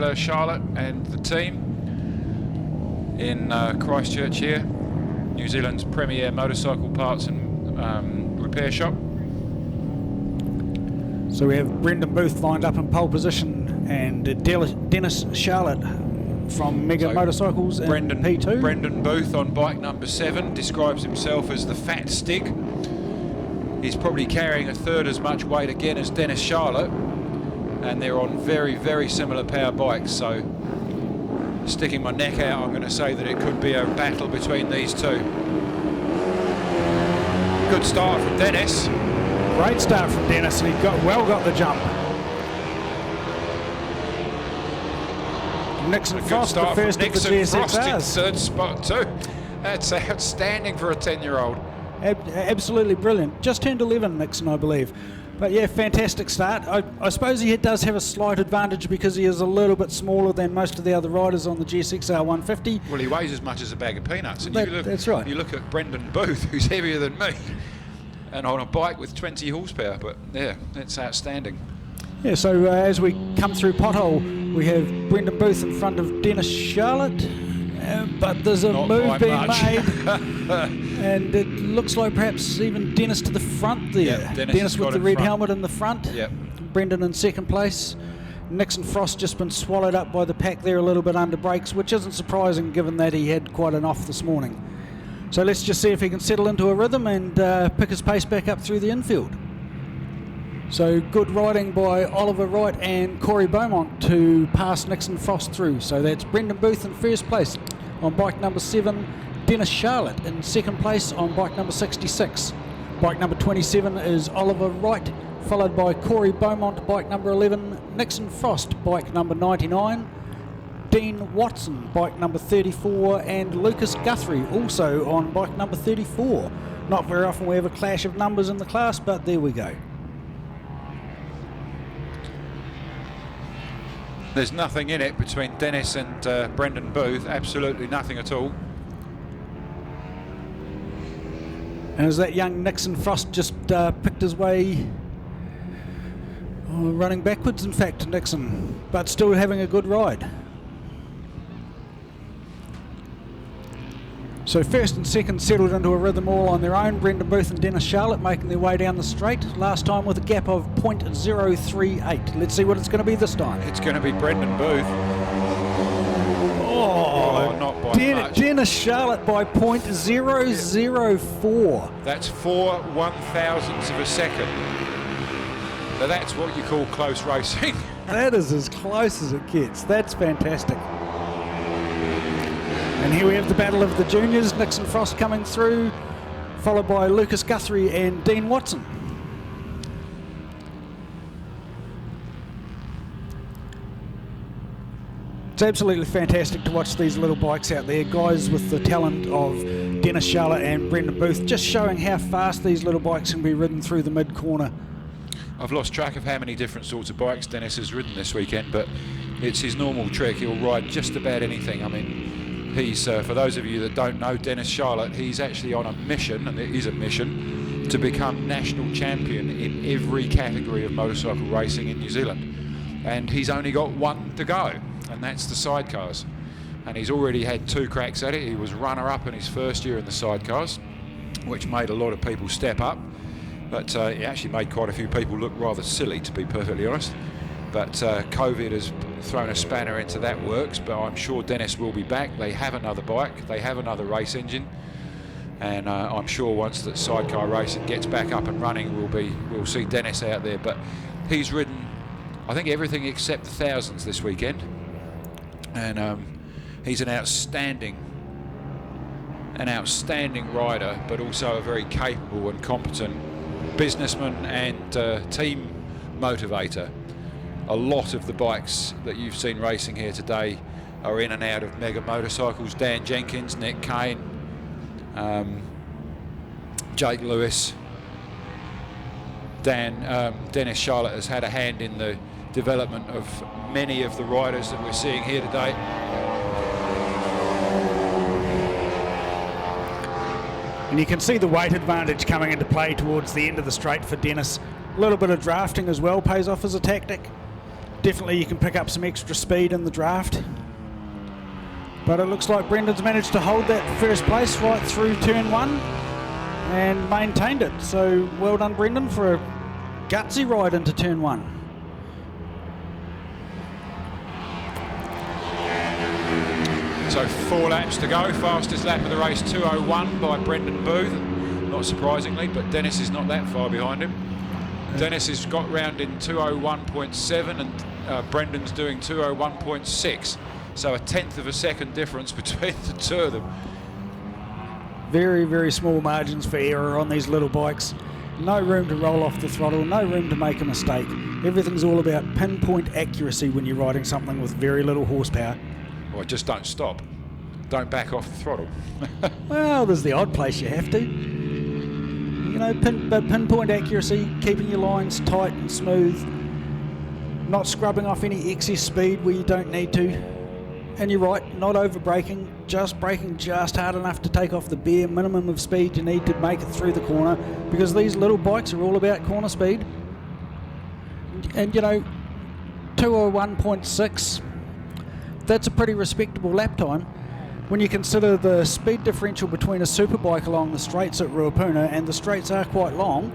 Angela, Charlotte and the team in Christchurch here, New Zealand's premier motorcycle parts and repair shop. So we have Brendan Booth lined up in pole position and Dennis Charlotte from Mega Motorcycles in P2. Brendan Booth on bike number 7 describes himself as the fat stick. He's probably carrying a third as much weight again as Dennis Charlotte, and they're on very, very similar power bikes. So sticking my neck out, I'm going to say that it could be a battle between these two. Good start from Dennis. Great start from Dennis, and he got the jump. Nixon Frost, the first of the GSXRs. Third spot too. That's outstanding for a 10-year-old. Absolutely brilliant. Just turned 11, Nixon, I believe. But yeah, fantastic start. I suppose he does have a slight advantage because he is a little bit smaller than most of the other riders on the GSXR 150. Well, he weighs as much as a bag of peanuts. And That's right. You look at Brendan Booth, who's heavier than me, and on a bike with 20 horsepower. But yeah, that's outstanding. Yeah, so as we come through pothole, we have Brendan Booth in front of Dennis Charlotte. But there's a move being made, and it looks like perhaps even Dennis to the front there. Yep, Dennis with the red helmet in the front. Yep. Brendan in second place. Nixon Frost just been swallowed up by the pack there a little bit under brakes, which isn't surprising given that he had quite an off this morning. So let's just see if he can settle into a rhythm and pick his pace back up through the infield. So good riding by Oliver Wright and Corey Beaumont to pass Nixon Frost through. So that's Brendan Booth in first place on bike number 7, Dennis Charlotte in second place on bike number 66. Bike number 27 is Oliver Wright, followed by Corey Beaumont, bike number 11, Nixon Frost, bike number 99, Dean Watson, bike number 34, and Lucas Guthrie also on bike number 34. Not very often we have a clash of numbers in the class, but there we go. There's nothing in it between Dennis and Brendan Booth, absolutely nothing at all. And as that young Nixon Frost just picked his way, running backwards in fact, Nixon, but still having a good ride. So first and second settled into a rhythm all on their own. Brendan Booth and Dennis Charlotte making their way down the straight. Last time with a gap of 0.038. Let's see what it's going to be this time. It's going to be Brendan Booth. Not by much. Dennis Charlotte by 0.004. That's 4 1,000ths of a second. So that's what you call close racing. That is as close as it gets. That's fantastic. And here we have the battle of the juniors. Nixon Frost coming through, followed by Lucas Guthrie and Dean Watson. It's absolutely fantastic to watch these little bikes out there. Guys with the talent of Dennis Charlotte and Brendan Booth, just showing how fast these little bikes can be ridden through the mid-corner. I've lost track of how many different sorts of bikes Dennis has ridden this weekend, but it's his normal trick. He'll ride just about anything. I mean, he's, for those of you that don't know Dennis Charlotte, he's actually on a mission, and it is a mission, to become national champion in every category of motorcycle racing in New Zealand. And he's only got one to go, and that's the sidecars. And he's already had 2 cracks at it. He was runner-up in his first year in the sidecars, which made a lot of people step up. But he actually made quite a few people look rather silly, to be perfectly honest. But COVID has thrown a spanner into that works, but I'm sure Dennis will be back. They have another bike, they have another race engine, and I'm sure once that sidecar racing gets back up and running, we'll see Dennis out there. But he's ridden, I think, everything except the thousands this weekend, and he's an outstanding rider, but also a very capable and competent businessman and team motivator. A lot of the bikes that you've seen racing here today are in and out of Mega Motorcycles. Dan Jenkins, Nick Kane, Jake Lewis, Dennis Charlotte has had a hand in the development of many of the riders that we're seeing here today. And you can see the weight advantage coming into play towards the end of the straight for Dennis. A little bit of drafting as well pays off as a tactic. Definitely you can pick up some extra speed in the draft. But it looks like Brendan's managed to hold that first place right through turn 1 and maintained it. So well done, Brendan, for a gutsy ride into turn 1. So 4 laps to go. Fastest lap of the race, 2:01 by Brendan Booth. Not surprisingly, but Dennis is not that far behind him. Dennis has got round in 2:01.7 and Brendan's doing 2:01.6. So a tenth of a second difference between the two of them. Very, very small margins for error on these little bikes. No room to roll off the throttle, no room to make a mistake. Everything's all about pinpoint accuracy when you're riding something with very little horsepower. Well, just don't stop. Don't back off the throttle. Well, there's the odd place you have to. You know, pinpoint accuracy, keeping your lines tight and smooth, not scrubbing off any excess speed where you don't need to. And you're right, not over braking, just braking just hard enough to take off the bare minimum of speed you need to make it through the corner, because these little bikes are all about corner speed. And you know, 2:01.6, that's a pretty respectable lap time when you consider the speed differential between a superbike along the straights at Ruapuna, and the straights are quite long.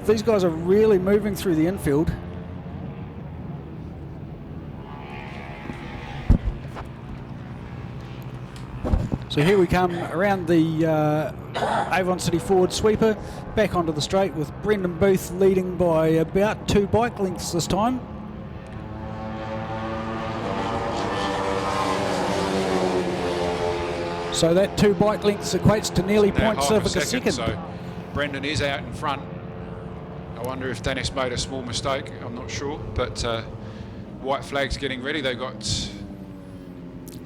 These guys are really moving through the infield. So here we come around the Avon City Ford sweeper, back onto the straight with Brendan Booth leading by about 2 bike lengths this time. So that 2 bike lengths equates to nearly 0.7 a second. So Brendan is out in front. I wonder if Dennis made a small mistake. I'm not sure, but white flag's getting ready. They've got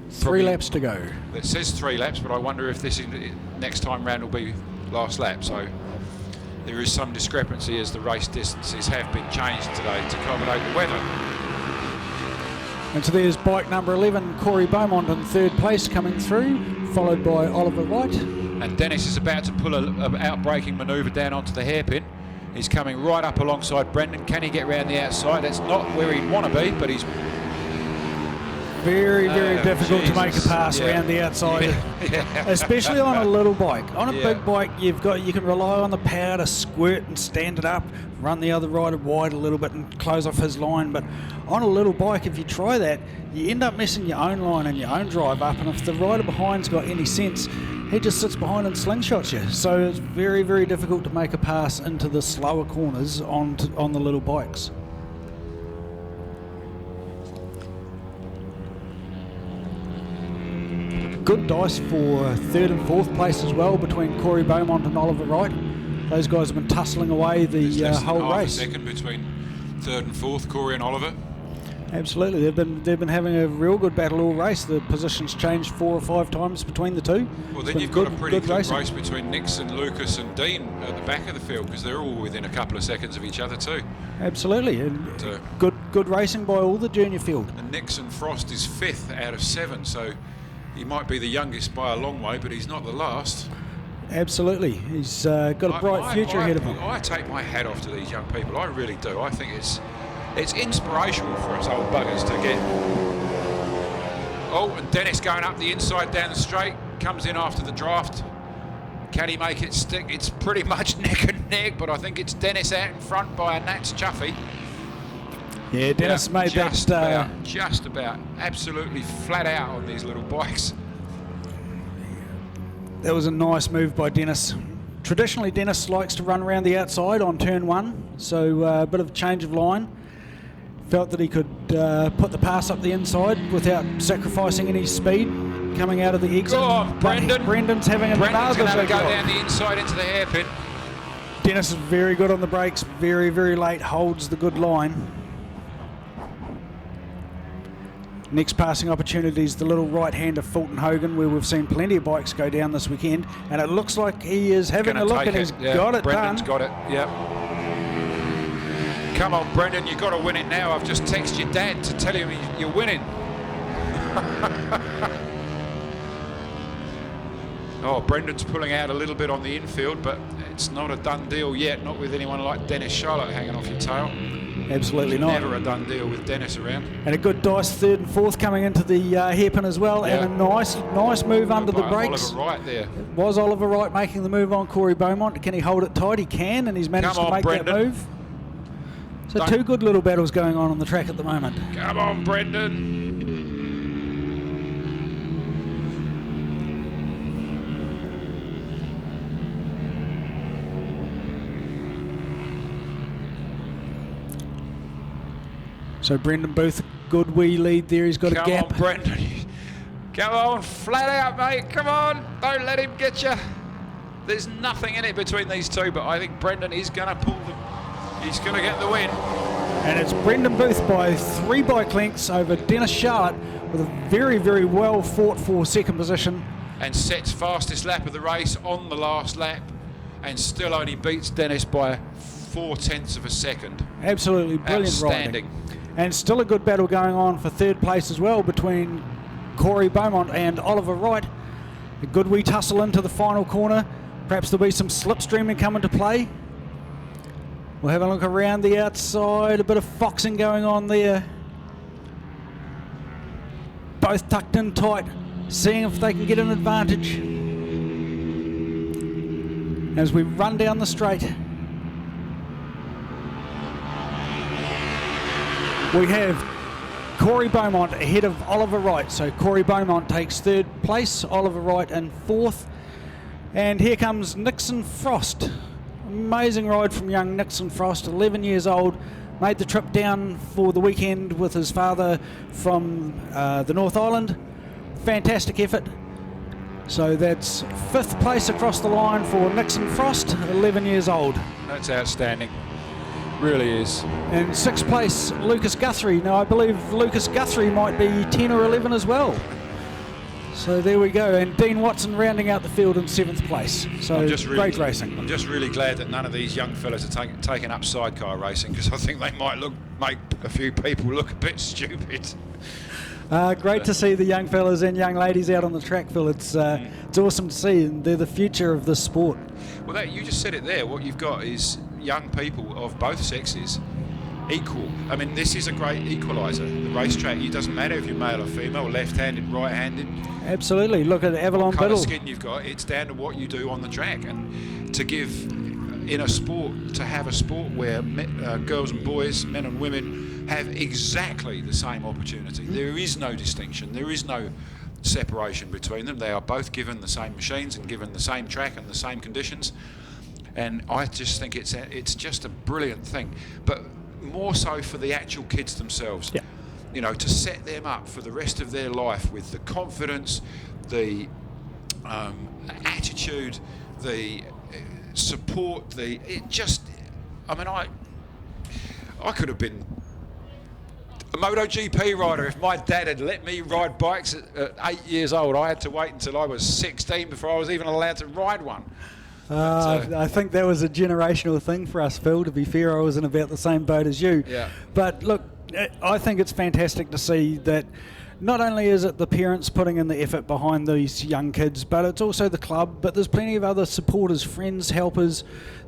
3 laps to go. It says 3 laps, but I wonder if this next time round will be last lap. So there is some discrepancy as the race distances have been changed today to accommodate the weather. And so there's bike number 11, Corey Beaumont in 3rd place coming through, followed by Oliver Wright. And Dennis is about to pull a out-braking manoeuvre down onto the hairpin. He's coming right up alongside Brendan. Can he get round the outside? That's not where he'd want to be, but he's very, very difficult to make a pass around the outside, especially on a little bike. On a big bike, you can rely on the power to squirt and stand it up, run the other rider wide a little bit and close off his line. But on a little bike, if you try that, you end up messing your own line and your own drive up. And if the rider behind's got any sense, he just sits behind and slingshots you. So it's very, very difficult to make a pass into the slower corners on the little bikes. Good dice for 3rd and 4th place as well between Corey Beaumont and Oliver Wright. Those guys have been tussling away the whole race. A second between 3rd and 4th, Corey and Oliver. Absolutely, they've been having a real good battle all race. The positions changed 4 or 5 times between the two. Well, then you've got a pretty good race between Nixon, Lucas and Dean at the back of the field, because they're all within a couple of seconds of each other too. Absolutely, and good racing by all the junior field. And Nixon Frost is 5th out of 7, so he might be the youngest by a long way, but he's not the last. Absolutely. He's got a bright future ahead of him. I take my hat off to these young people. I really do. I think it's inspirational for us old buggers to get. Oh, and Dennis going up the inside down the straight. Comes in after the draft. Can he make it stick? It's pretty much neck and neck, but I think it's Dennis out in front by a Nats Chuffy. Yeah, Dennis made just about absolutely flat out on these little bikes. That was a nice move by Dennis. Traditionally, Dennis likes to run around the outside on turn 1, so a bit of a change of line. Felt that he could put the pass up the inside without sacrificing any speed coming out of the exit. Go on, Brendan. Brendan's having another go down the inside into the hairpin. Dennis is very good on the brakes, very, very late, holds the good line. Next passing opportunity is the little right-hander Fulton Hogan, where we've seen plenty of bikes go down this weekend, and it looks like he is having a look and he's got it Brendan's done. Got it, yep. Come on, Brendan, you've got to win it now. I've just texted your dad to tell him you're winning. Oh, Brendan's pulling out a little bit on the infield, but it's not a done deal yet, not with anyone like Dennis Charlotte hanging off your tail. Absolutely not. Never a done deal with Dennis around. And a good dice third and fourth coming into the hairpin as well, and a nice move under the brakes. Oliver Wright there. It was Oliver Wright making the move on Corey Beaumont. Can he hold it tight? He can, and he's managed to make that move. So two good little battles going on the track at the moment. Come on, Brendan. So Brendan Booth, good wee lead there. He's got a gap. Come on, Brendan. Come on, flat out, mate. Come on. Don't let him get you. There's nothing in it between these two, but I think Brendan is going to pull them. He's going to get the win. And it's Brendan Booth by 3 bike lengths over Dennis Charlotte with a very, very well fought for second position. And sets fastest lap of the race on the last lap and still only beats Dennis by 0.4 of a second. Absolutely brilliant Outstanding. riding. And still a good battle going on for third place as well between Corey Beaumont and Oliver Wright. A good wee tussle into the final corner. Perhaps there'll be some slipstreaming come into play. We'll have a look around the outside. A bit of foxing going on there. Both tucked in tight, seeing if they can get an advantage. As we run down the straight, we have Corey Beaumont ahead of Oliver Wright. So Corey Beaumont takes third place, Oliver Wright in fourth. And here comes Nixon Frost. Amazing ride from young Nixon Frost, 11 years old. Made the trip down for the weekend with his father from the North Island. Fantastic effort. So that's 5th place across the line for Nixon Frost, 11 years old. That's outstanding. Really is. And 6th place, Lucas Guthrie. Now, I believe Lucas Guthrie might be 10 or 11 as well. So there we go. And Dean Watson rounding out the field in 7th place. So great racing. I'm just really glad that none of these young fellas are taking up sidecar racing, because I think they might make a few people look a bit stupid. Great to see the young fellas and young ladies out on the track, Phil. It's awesome to see, and they're the future of this sport. Well, you just said it there. What you've got is young people of both sexes equal. I mean, this is a great equaliser. The racetrack, it doesn't matter if you're male or female, left-handed, right-handed. Absolutely. Look at Avalon what colour Biddle. Skin you've got. It's down to what you do on the track, and to give in a sport, to have a sport where girls and boys, men and women have exactly the same opportunity. There is no distinction. There is no separation between them. They are both given the same machines and given the same track and the same conditions. And I just think it's just a brilliant thing. But more so for the actual kids themselves. Yeah. You know, to set them up for the rest of their life with the confidence, the attitude, the support, I could have been a MotoGP rider if my dad had let me ride bikes at 8 years old. I had to wait until I was 16 before I was even allowed to ride one. I think that was a generational thing for us, Phil. To be fair, I was in about the same boat as you. Yeah. But look, I think it's fantastic to see that not only is it the parents putting in the effort behind these young kids, but it's also the club, but there's plenty of other supporters, friends, helpers.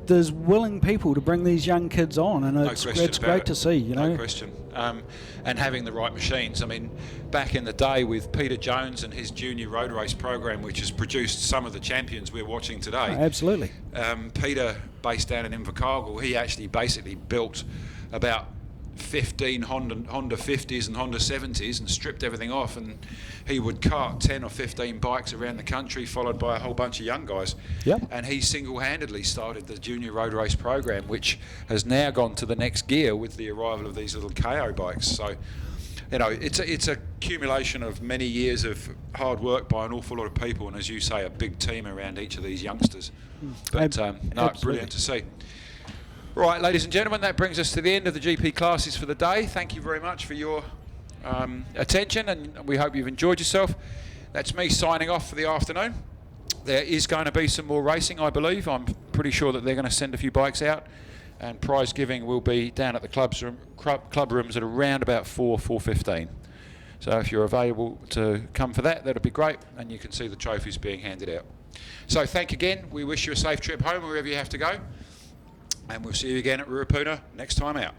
There's willing people to bring these young kids on, and it's great to see, you know. No question. And having the right machines. I mean, back in the day with Peter Jones and his junior road race program, which has produced some of the champions we're watching today. Absolutely. Peter, based down in Invercargill, he actually basically built about 15 Honda 50s and Honda 70s and stripped everything off, and he would cart 10 or 15 bikes around the country, followed by a whole bunch of young guys. Yep. And he single-handedly started the junior road race program, which has now gone to the next gear with the arrival of these little KO bikes. So, you know, it's a accumulation of many years of hard work by an awful lot of people, and as you say, a big team around each of these youngsters. But brilliant to see. Right, ladies and gentlemen, that brings us to the end of the GP classes for the day. Thank you very much for your attention, and we hope you've enjoyed yourself. That's me signing off for the afternoon. There is going to be some more racing, I believe. I'm pretty sure that they're going to send a few bikes out, and prize giving will be down at the club rooms at around about 4:15. So if you're available to come for that, that'd be great, and you can see the trophies being handed out. So thank you again. We wish you a safe trip home wherever you have to go. And we'll see you again at Ruapuna next time out.